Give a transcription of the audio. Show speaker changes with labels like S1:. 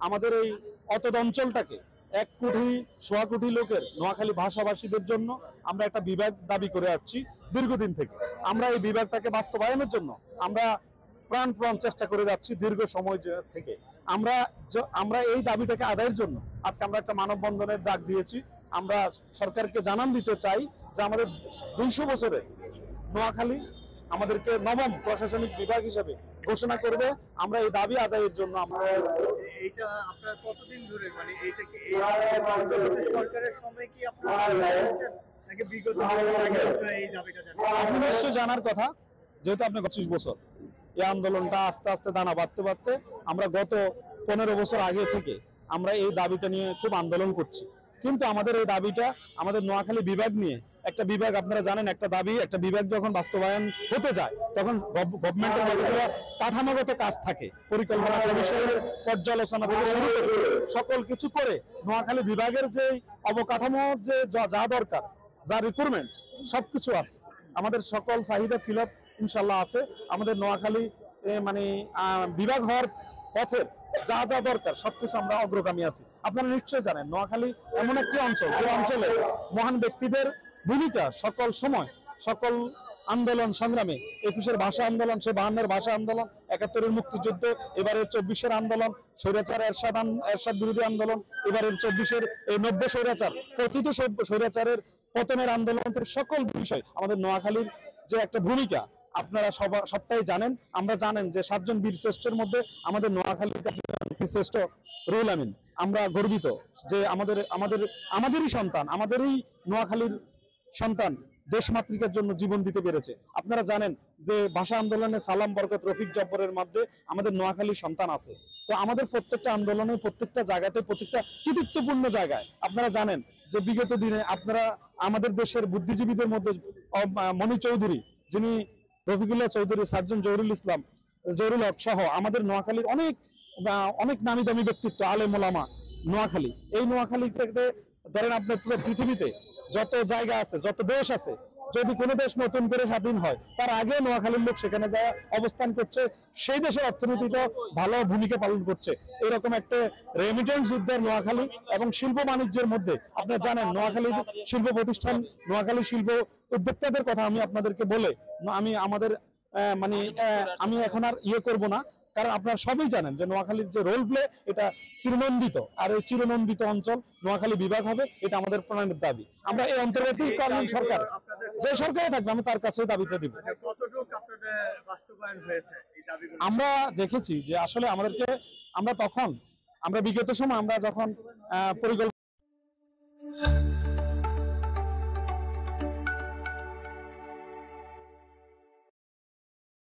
S1: আমাদের এই অতদ অঞ্চলটাকে 1 কোটি সোয়া কোটি লোকের নোয়াখালী ভাষাভাষীদের জন্য আমরা একটা বিভাগ দাবি করে আসছি দীর্ঘদিন থেকে। আমরা এই বিভাগটাকে বাস্তবায়নের জন্য আমরা প্রাণপণ চেষ্টা করে যাচ্ছি দীর্ঘ সময় থেকে। আমরা এই দাবিটাকে আদায়ের জন্য আজকে আমরা একটা মানববন্ধনের ডাক দিয়েছি। আমরা সরকারকে জানান দিতে চাই যে আমাদের 200 বছরে নোয়াখালী আমাদেরকে নবম প্রশাসনিক বিভাগ হিসেবে ঘোষণা করবে। আমরা এই দাবি আদায়ের জন্য আমরা
S2: এইটা আপনার কতদিন ধরে মানে এইটা কি সরকারের সময় কি আপনারা নাকি বিগত এই দাবিটা
S1: আপনি নিশ্চয়ই জানার কথা, যেহেতু আপনি 25 বছর এই আন্দোলনটা আস্তে আস্তে দানা বাঁধতে বাঁধতে আমরা গত 15 বছর আগে থেকে আমরা এই দাবিটা নিয়ে খুব আন্দোলন করছি। কিন্তু আমাদের এই দাবিটা আমাদের নোয়াখালী বিভাগ নিয়ে একটা বিভাগ, আপনারা জানেন একটা দাবি একটা বিভাগ যখন বাস্তবায়ন হতে যায় তখন গভর্নমেন্টের যতগুলো কাঠামোগত কাজ থাকে, পরিকল্পনা কমিশনের পর্যালোচনা থেকে শুরু করে সকল কিছু করে নোয়াখালী বিভাগের যে অবকাঠামোর যে যা দরকার, যা রিক্রুটমেন্টস সবকিছু আছে, আমাদের সকল চাহিদা ফিল আপ ইনশাল্লাহ আছে। আমাদের নোয়াখালী মানে বিভাগ হওয়ার পথের যা যা দরকার সবকিছু আমরা অগ্রগামী আছি। আপনারা নিশ্চয়ই জানেন নোয়াখালী এমন একটি অঞ্চল যে অঞ্চলে মহান ব্যক্তিদের ভূমিকা সকল সময় সকল আন্দোলন সংগ্রামে, 21-এর ভাষা আন্দোলন, 52-এর ভাষা আন্দোলন, 71-এর মুক্তিযুদ্ধ, এবারের 24-এর আন্দোলন, স্বৈরাচার এরশাদ বিরোধী আন্দোলন, এবারের 24-এর এই 90 স্বৈরাচার, প্রতিটি স্বৈরাচারের পতনের আন্দোলনের সকল বিষয় আমাদের নোয়াখালীর যে একটা ভূমিকা আপনারা সবটাই জানেন। আমরা জানেন যে 7 জন বীর শ্রেষ্ঠের মধ্যে আমাদের নোয়াখালীর শ্রেষ্ঠ রুহুল আমিন। আমরা গর্বিত যে আমাদেরই সন্তান, আমাদেরই নোয়াখালীর সন্তান দেশমাতৃকার জন্য জীবন দিতে পেরেছে। আপনারা জানেন যে ভাষা আন্দোলনে সালাম বরকত রফিক জব্বরের মধ্যে আমাদের নোয়াখালী সন্তান আছে। তো আমাদের প্রত্যেকটা আন্দোলনে প্রত্যেকটা জায়গাতে প্রত্যেকটা কৃতিত্বপূর্ণ জায়গায় আপনারা জানেন যে বিগত দিনে আপনারা আমাদের দেশের বুদ্ধিজীবীদের মধ্যে মনি চৌধুরী, যিনি রফিকুল্লাহ চৌধুরী, সার্জন জহুরুল ইসলাম, জহুরুল হক সহ আমাদের নোয়াখালীর অনেক নামি দামি ব্যক্তিত্ব, আলেম ওলামা নোয়াখালী। এই নোয়াখালী থেকে ধরেন আপনার পুরো পৃথিবীতে যত জায়গা আছে, যত দেশ আছে, যদি কোনো দেশ নতুন করে স্বাধীন হয় তার আগে নোয়াখালীর লোক সেখানে যায় অবস্থান করছে, সেই দেশের অর্থনীতিতে ভালো ভূমিকা পালন করছে। এরকম একটা রেমিটেন্স যুদ্ধের নোয়াখালী এবং শিল্প বাণিজ্যের মধ্যে আপনারা জানেন নোয়াখালীর শিল্প প্রতিষ্ঠান, নোয়াখালী শিল্প উদ্যোক্তাদের কথা আমি আপনাদেরকে বলে আমি এখন আর করব না, কারণ আপনারা সবাই জানেন যে নোয়াখালীর যে রোল প্লে এটা চিরনন্দিত, আর এই চিরনন্দিত অঞ্চল নোয়াখালী বিভাগ হবে, এটা আমাদের প্রাণের দাবি। আমরা এই অন্তর্বর্তীকালীন সরকার যে সরকারে থাকবে আমি তার কাছে দাবিটা দিব। আমরা দেখেছি যে আসলে আমরা বিগত সময় আমরা যখন পরিকল্পনা